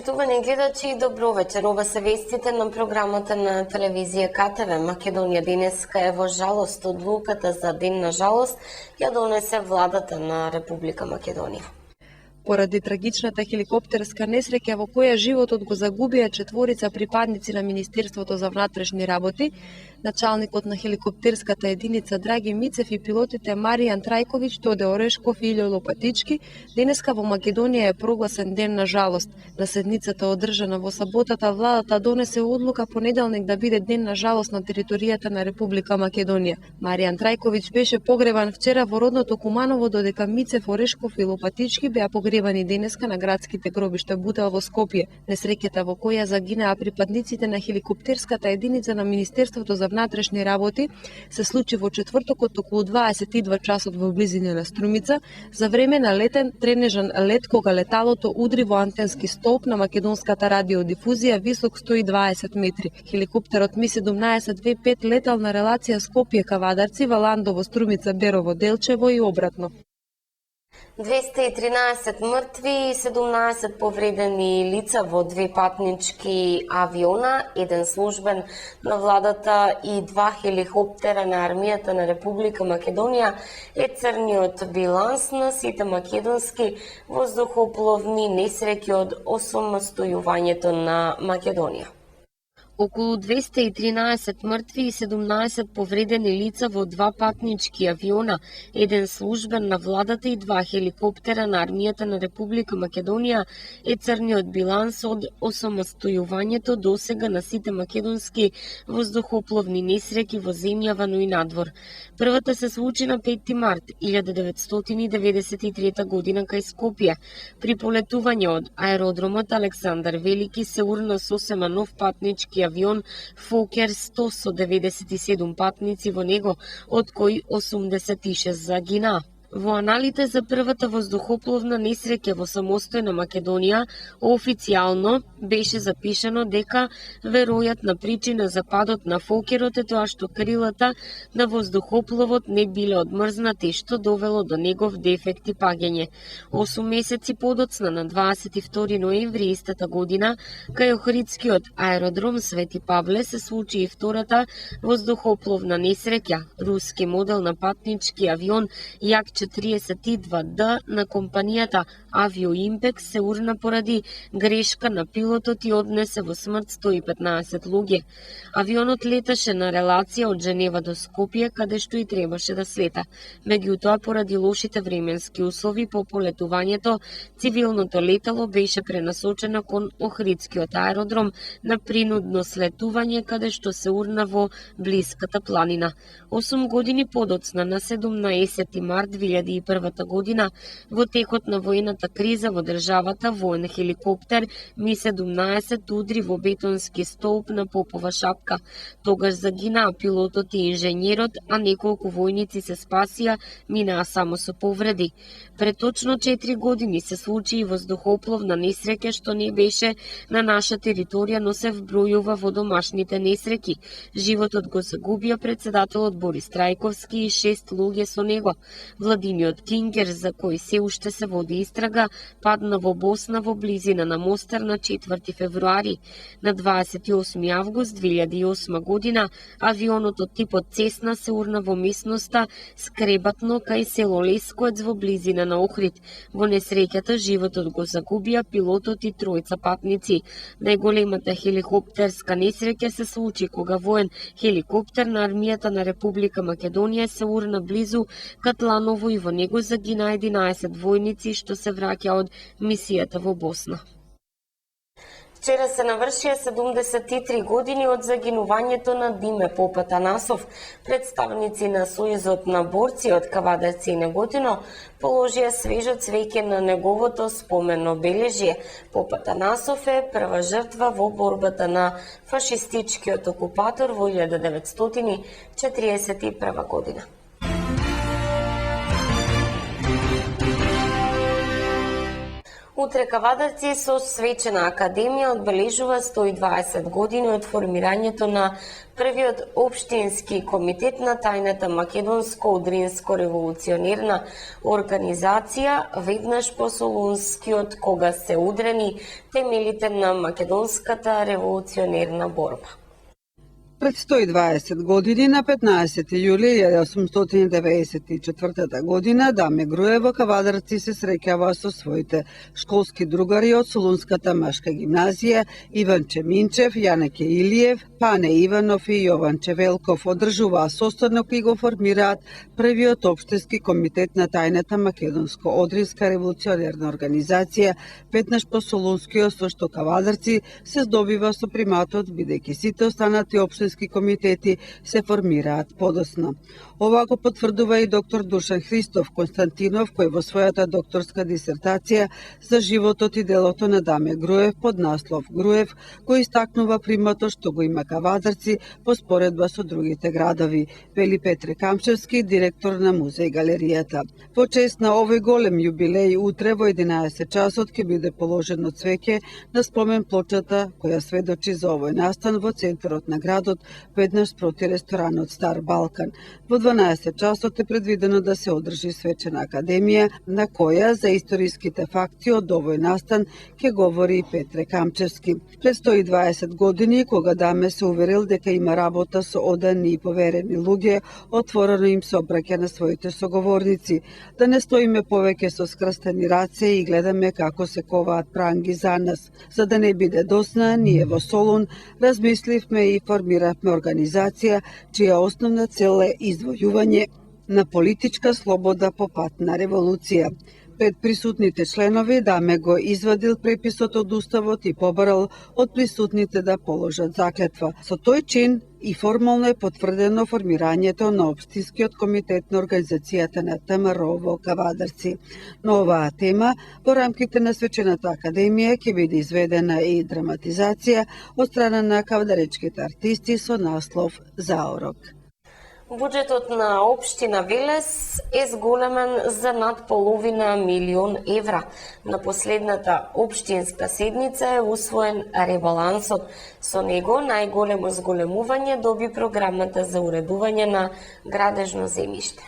Почитувани гледачи и добро вечер. Ова се вестите на програмата на телевизија КТВ. Македонија денеска е во жалост. Одлуката за ден на жалост ја донесе владата на Република Македонија. Поради трагичната хеликоптерска несреќа во која животот го загубија четворица припадници на Министерството за внатрешни работи, началникот на хеликоптерската единица Драги Мицев и пилотите Маријан Трајковиќ, Тоде Орешков и Илјо Лопатички, денеска во Македонија е прогласен ден на жалост. На седницата одржана во саботата, владата донесе одлука понеделник да биде ден на жалост на територијата на Република Македонија. Маријан Трајковиќ беше погребан вчера во родното Куманово, додека Мицев, Орешков и Лопатички беа погребани денеска на градските гробишта Бутел во Скопје. Несреќата во која загинаа припадниците на хеликоптерската единица на Министерството за внатрешни работи се случи во четвртокот околу 22 часот во близина на Струмица за време на летен тренежен лет кога леталото удри во антенски столб на македонската радиодифузија висок 120 метри. Хеликоптерот Ми-17-25 летал на релација Скопје-Кавадарци, Валандово, Струмица, Берово, Делчево и обратно. 213 мртви и 17 повредени лица во две патнички авиона, еден службен на владата и два хеликоптера на армијата на Република Македонија е црниот биланс на сите македонски воздухопловни несреќи од осамостојувањето на Македонија. Околу 213 мртви и 17 повредени лица во два патнички авиона, еден службен на владата и два хеликоптера на армијата на Република Македонија е црниот биланс од осамостојувањето досега на сите македонски воздухопловни несреќи во земјава, но и надвор. Првата се случи на 5 март 1993 година кај Скопје. При полетување од аеродромот Александар Велики се урна сосема нов патнички авион Фокер 100 со 97 патници во него, од кои 86 загинаа. Во аналите за првата воздухопловна несреќа во самостојна Македонија, официјално беше запишано дека веројатна причина за падот на Фокерот е тоа што крилата на воздухопловот не биле одмрзнати, што довело до негов дефект и паѓање. 8 месеци подоцна, на 22 ноември истата година, кај Охридскиот аеродром Свети Павле се случи и втората воздухопловна несреќа. Руски модел на патнички авион Як-42Д на компанијата Авиоимпекс се урна поради грешка на пилотот и однесе во смрт 115 луѓе. Авионот леташе на релација од Женева до Скопје, каде што и требаше да слета. Меѓутоа, поради лошите временски услови по полетувањето, цивилното летало беше пренасочено кон Охридскиот аеродром на принудно слетување, каде што се урна во блиската планина. 8 години подоцна, на 17 март 2001 година, во текот на воената криза во државата, воен хеликоптер Ми-17 удри во бетонски столб на Попова шапка. Тогаш загинаа пилотот и инженерот, а неколку војници се спасија, минаа само со повреди. Пред точно 4 години се случи и воздухопловна несреќа што не беше на наша територија, но се вбројува во домашните несреќи. Животот го загубија председателот Борис Трајковски и 6 луѓе со него. Владимиот Кингер, за кој се уште се води истрага, падна во Босна во близина на Мостар на 4 февруари. На 28 август 2008 година авионот од типот Цесна се урна во местноста Скребатно кај село Лескоец во близина на Охрид. Во несреќата животот го загубија пилотот и тројца патници. Најголемата хеликоптерска несреќа се случи кога воен хеликоптер на армијата на Република Македонија се урна близу Катланово и во него загинаа 11 војници што се враќа од мисијата во Босна. Вчера се навршија 73 години од загинувањето на Диме Попатанасов. Представници на Сојузот на борци од Кавадарци и Неготино положија свежо цвеќе на неговото споменно обележје. Попатанасов е прва жртва во борбата на фашистичкиот окупатор во 1941 година. Утре Кавадарци со свечена академија одбележува 120 години од формирањето на првиот општински комитет на тајната македонско-одринско револуционерна организација, веднаш по Солунскиот, кога се удрени темелите на македонската револуционерна борба. Пред 120 години, на 15 јули 1894 година, Даме Груев во Кавадарци се среќава со своите школски другари од Солунската машка гимназија, Иванче Минчев, Јанеке Илиев, Пане Иванов и Јованче Велков. Одржуваа состанок и го формираат првиот општински комитет на тајната македонско-одринска револуционерна организација, веднаш по Солунскиот, со што Кавадарци се здобива со приматот, бидејќи сите останати општински комитети се формираат подоцна. Ова го потврдува и доктор Душан Христов Константинов, кој во својата докторска дисертација за животот и делото на Даме Груев под наслов Груев, кој истакнува приматот што го има Кавадарци во споредба со другите градови, вели Петре Камчевски, директор на музеј галеријата. Во чест на овој голем јубилеј, утре во 11 часот ќе биде положено цвеќе на спомен плочата која сведочи за овој настан во центарот на градот, веднаш проти ресторанот Стар Балкан. Во 12 часот е предвидено да се одржи свечена академија, на која за историските факти од овој настан ќе говори и Петре Камчевски. Пред 120 години, кога Даме се уверил дека има работа со одани и поверени луѓе, отворено им се обраќа на своите соговорници. Да не стоиме повеќе со скрстени раце и гледаме како се коваат пранги за нас. За да не биде досна, ние во Солун размисливме и формиравме организација чија основна цел е извојување на политичка слобода по пат на револуција. Пред присутните членови Даме го извадил преписот од Уставот и побарал од присутните да положат заклетва. Со тој чин и формално е потврдено формирањето на општинскиот комитет на организацијата на ВМРО во Кавадарци. На оваа тема, во рамките на свечената академија ќе биде изведена и драматизација од страна на кавадаречките артисти со наслов Заорок. Буџетот на општина Велес е зголемен за над половина милион евра. На последната општинска седница е усвоен ребалансот. Со него најголемо зголемување доби програмата за уредување на градежно земјиште.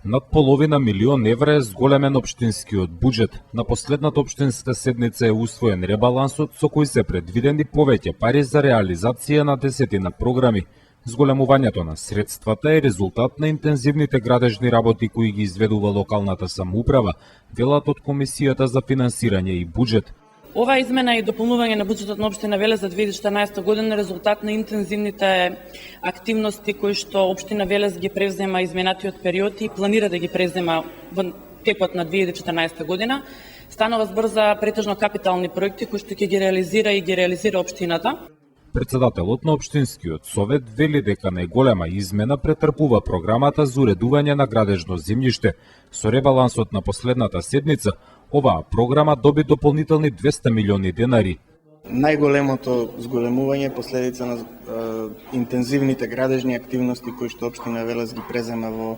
Над половина милион евра е зголемен општинскиот буџет. На последната општинска седница е усвоен ребалансот со кој се предвидени повеќе пари за реализација на десетина програми. Зголемувањето на средствата е резултат на интензивните градежни работи кои ги изведува локалната самоуправа, велат од Комисијата за финансирање и буџет. Ова измена и дополнување на буџетот на општина Велес за 2014 година е резултат на интензивните активности кои што општина Велес ги превзема изминатиот период и планира да ги превзема во текот на 2014 година. Станува збор за претежно капитални проекти кои што ќе ги реализира општината. Председателот на општинскиот совет вели дека најголема измена претрпува програмата за уредување на градежно земјиште. Со ребалансот на последната седница, оваа програма доби дополнителни 200 милиони денари. Најголемото зголемување е последица на интензивните градежни активности кои што општина Велес ги презема во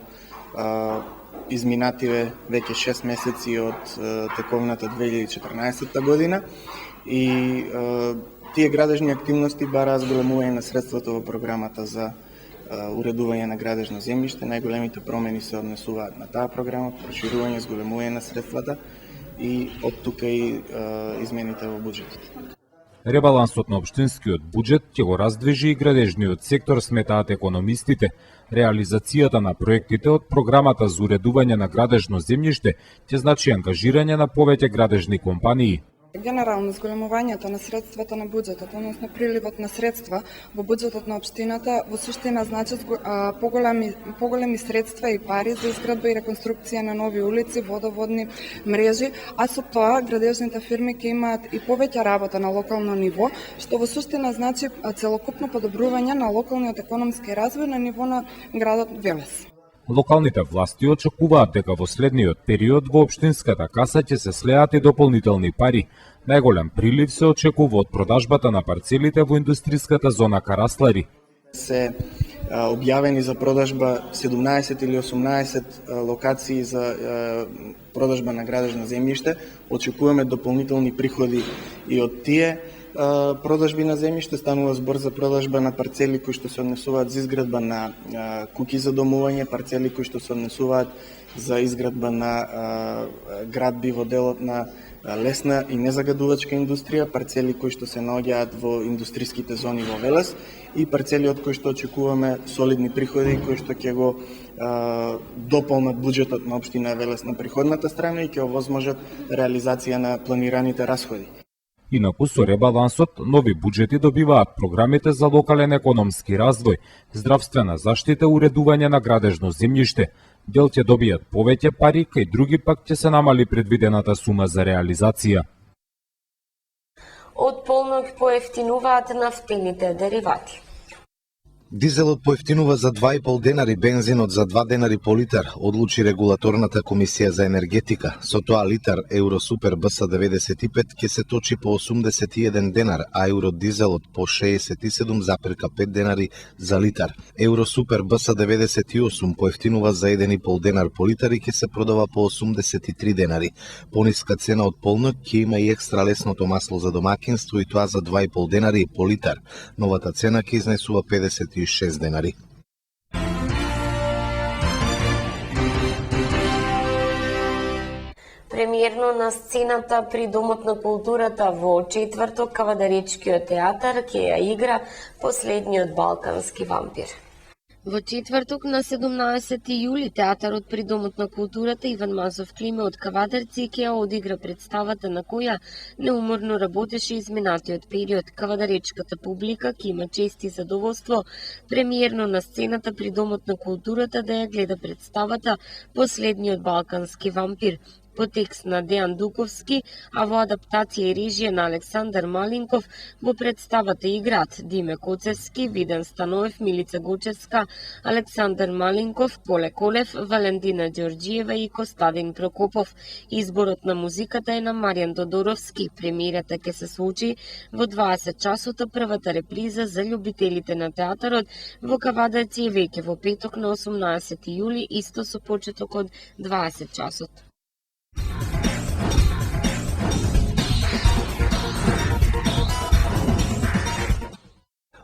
изминативе веќе 6 месеци од тековната 2014 година и тие градежни активности бараат зголемување на средствата во програмата за уредување на градежно земјиште. Најголемите промени се однесуваат на таа програма, проширување, зголемување на средствата и од тука и измените во буџетот. Ребалансот на општинскиот буџет ќе го раздвижи и градежниот сектор, сметаат економистите. Реализацијата на проектите од програмата за уредување на градежно земјиште ќе значи ангажирање на повеќе градежни компании. Генерално зголемувањето на средствата на буџетот, односно приливот на средства во буџетот на општината, во суштина значи поголеми средства и пари за изградба и реконструкција на нови улици, водоводни мрежи, а со тоа градежните фирми ќе имаат и повеќе работа на локално ниво, што во суштина значи целокупно подобрување на локалниот економски развој на ниво на градот Велес. Локалните власти очекуваат дека во следниот период во општинската каса ќе се слеат и дополнителни пари. Најголем прилив се очекува од продажбата на парцелите во индустријската зона Караслари. Се објавени за продажба 17 или 18 локации за продажба на градежно земјиште. Очекуваме дополнителни приходи и од тие продажби на земјиште. Станува збор за продажба на парцели кои што се однесуваат за изградба на куќи за домување, парцели кои што се однесуваат за изградба на градби во делот на лесна и незагадувачка индустрија, парцели кои што се наоѓаат во индустриските зони во Велес и парцели од кои што очекуваме солидни приходи кои што ќе го дополнат буџетот на општина Велес на приходната страна и ќе овозможат реализација на планираните расходи. Инаку со ребалансот нови буџети добиваат програмите за локален економски развој, здравствена заштита, уредување на градежно земјиште. Дел ќе добијат повеќе пари, кај други пак ќе се намали предвидената сума за реализација. Од полнок поевтинуваат нафтените деривати. Дизелот поевтинува за 2,5 денари, бензинот за 2 денари по литар, одлучи регулаторната комисија за енергетика. Со тоа литар Евросупер БС-95 ќе се точи по 81 денар, а Евродизелот по 67,5 денари за литар. Евросупер БС-98 поевтинува за 1,5 денар по литар и ќе се продава по 83 денари. Пониска цена од полнок ќе има и екстра лесното масло за домакинство и тоа за 2,5 денари по литар. Новата цена ќе изнесува 56 денари. Премиерно на сцената при Домот на културата во четврток Кавадаречкиот театар ќе ја игра Последниот балкански вампир. Во четврток на 17 јули театарот при Домот на културата Иван Мазов Климе од Кавадарци ќе ја одигра представата на која неуморно работеше изминатиот период. Кавадаречката публика ќе има чест и задоволство премиерно на сцената при Домот на културата да ја гледа представата Последниот балкански вампир по текст на Дејан Дуковски, а во адаптација и режија на Александар Малинков. Во представата играат Диме Коцевски, Виден Становев, Милица Гочевска, Александар Малинков, Коле Колев, Валентина Ѓорѓиева и Костадин Прокопов. Изборот на музиката е на Маријан Тодоровски. Премиерата ќе се случи во 20 часот, првата реприза за љубителите на театарот во Кавадарци е веќе во петок на 18 јули, исто со почеток од 20 часот.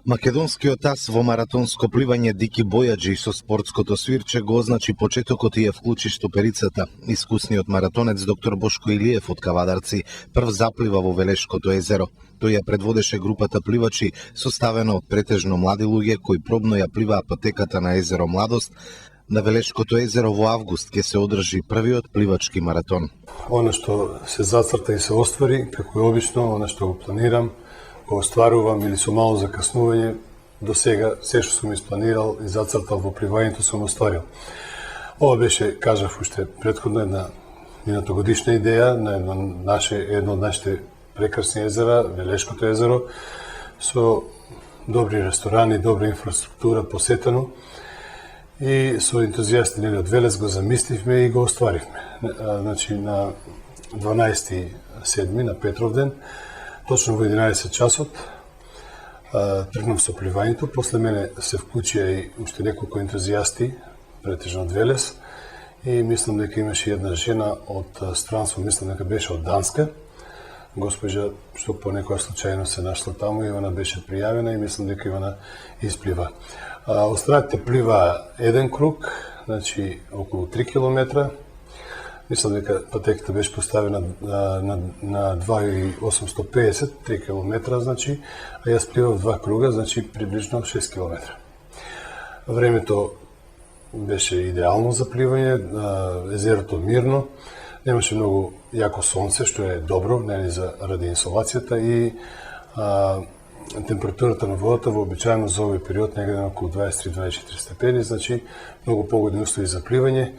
Македонскиот ас во маратонско пливање Дики Бојаджи со спортското свирче го означи почетокот и ја вклучи штоперицата. Искусниот маратонец доктор Бошко Илиев од Кавадарци прв заплива во Велешкото езеро. Тој ја предводеше групата пливачи составена од претежно млади луѓе кои пробно ја пливаа патеката на езеро Младост. На Велешкото езеро во август ќе се одржи првиот пливачки маратон. Она што се зацрта и се оствари, како е обично, она што го планирам, го остварувам или со мало закаснување, до сега се што сум испланирал и зацртал во пливањето сум остварил. Ова беше, кажав уште претходно, една минатогодишна идеја на едно од нашите прекрасни езера, Велешкото езеро, со добри ресторани, добра инфраструктура, посетено. И со ентузијасти од Велес го замисливме и го остваривме. Значи, на 12.7. на Петровден, точно во 11 часот, тргнав со пливањето. После мене се вклучија и уште неколку ентузијасти, претежно од Велес. И мислам дека имаше една жена од странство, мислам дека беше од Данска. Госпожа, што по некоја случајно се нашла таму, Ивана беше пријавена и мислам дека Ивана исплива. Останатите плива еден круг, значи околу 3 километра. Мислам дека патеката беше поставена на 2.850, 3 километра, значи, а јас пливав 2 круга, значи приближно 6 километра. Времето беше идеално за пливање, езерото мирно, немаше многу јако сонце, што е добро, нели заради инсолацијата и температурата на водата вообичаено за овој период негде на околу 23-24 степени, значи многу погодни услови за пливање.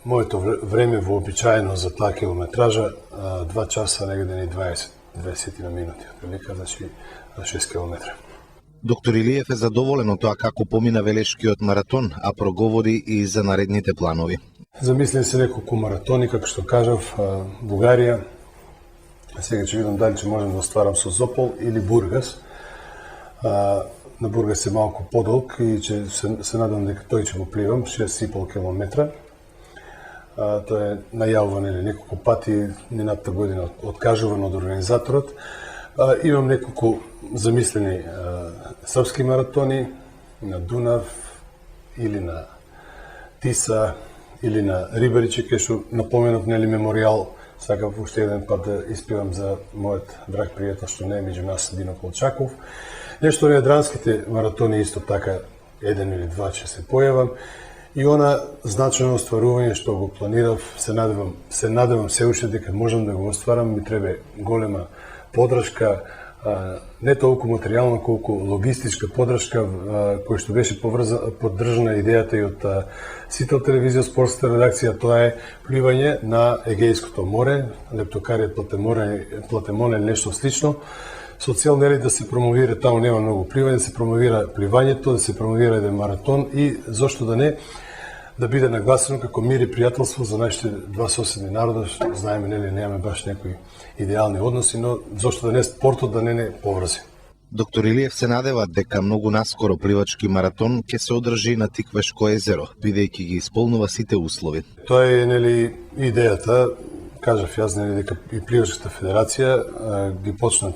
Моето време вообичаено за таа километража 2 часа негде ни 20 на минути, отприлика, значи 6 километра. Доктор Илиев е задоволен од тоа како помина Велешкиот маратон, а проговори и за наредните планови. Замислен се неколку маратони, како што кажав, Бугарија. Сега ќе видам дали ќе можам да остварам со Зопол или Бургас. на Бургас е малку подолг и че се надам дека тој ќе го пливам 6,5 км. Тоа е најавувано неколку пати минатата година откажувано од организаторот. Имам неколку замислени српски маратони на Дунав или на Тиса или на Рибаричи, кај што напоменав меморијал. Сакав уште еден пат да испевам за мојот драг пријател што не е меѓу нас, Дино Колчаков. Нешто на јадранските маратони исто така еден или два ќе се појавам. И она значено остварување што го планирав, се надевам се уште дека можам да го остварам, ми треба голема поддршка, не толку материјална, колку логистичка поддршка, која што беше поддржана идејата и од Сител телевизија, спортската редакција, тоа е пливање на Егејското море, лептокаријат Платемон или нешто слично, со цел нели да се промовира, таму нема многу пливање, да се промовира пливањето, да се промовира еден маратон и зошто да не, да биде нагласено како мир и пријателство за нашите два соседни народа. Знаеме, нели, немаме баш некои идеални односи, но зошто да не спортот да не поврзи. Доктор Илиев се надева дека многу наскоро пливачки маратон ќе се одржи на Тиквешко езеро, бидејќи ги исполнува сите услови. Тоа е нели идејата. Кажав јас нели дека и Пливачката федерација ги почна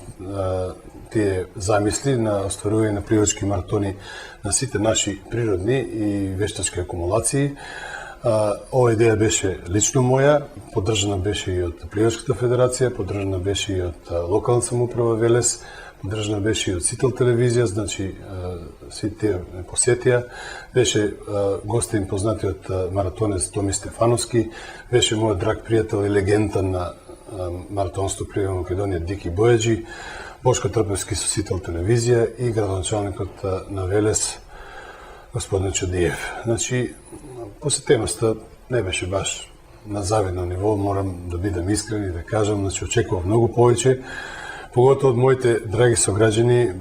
тие замисли на остварување на пливачки маратони на сите наши природни и вештачки акумулации. Ова идеја беше лично моја, поддржана беше и од Пливачката федерација, поддржана беше и од локална самоуправа Велес, поддржана беше и од Сител телевизија, значи сите ме посетија. Беше гостин познатиот маратонец Томи Стефановски, беше мојот драг пријател и легенда на маратонство при Македонија Дики Бојаджи, Бошко Трпевски со Сител телевизија и градоначалникот на Велес господин Чудиев. Значи, посетеността не беше баш на завидно ниво, морам да бидам искрен и да кажам, значи очекував многу повеќе, поготово од моите драги сограѓани,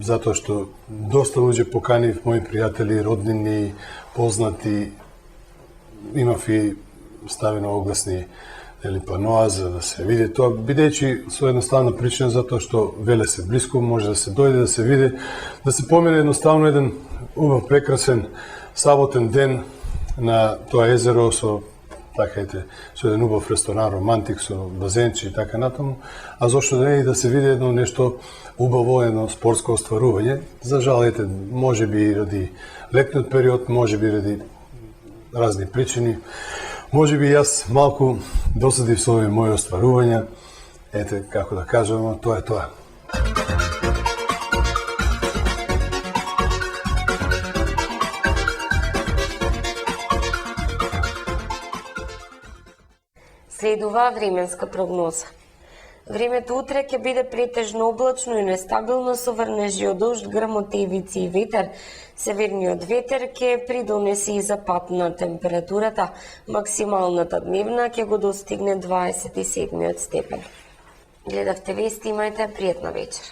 затоа што доста луѓе поканив, мои пријатели, роднини, познати, имав и ставено огласни паноа за да се види тоа, бидејќи со едноставна причина затоа што Велес е блиско, може да се дојде, да се види, да се помине едноставно еден убав, прекрасен саботен ден на тоа езеро со со еден убав ресторан, романтик, со базенчи и така натаму, а зошто да не и да се види едно нешто убаво, едно спортско остварување. За жал, може би ради летниот период, може би ради разни причини, може би јас малку досадив со овие мои остварувања, како да кажам, тоа е тоа. Следува временска прогноза. Времето утре ќе биде претежно облачно и нестабилно со врнежи од дожд, грмотевици и ветер. Северниот ветер ќе придонеси и за пад на температурата. Максималната дневна ќе го достигне 27 степен. Гледавте вести, имајте пријатна вечер.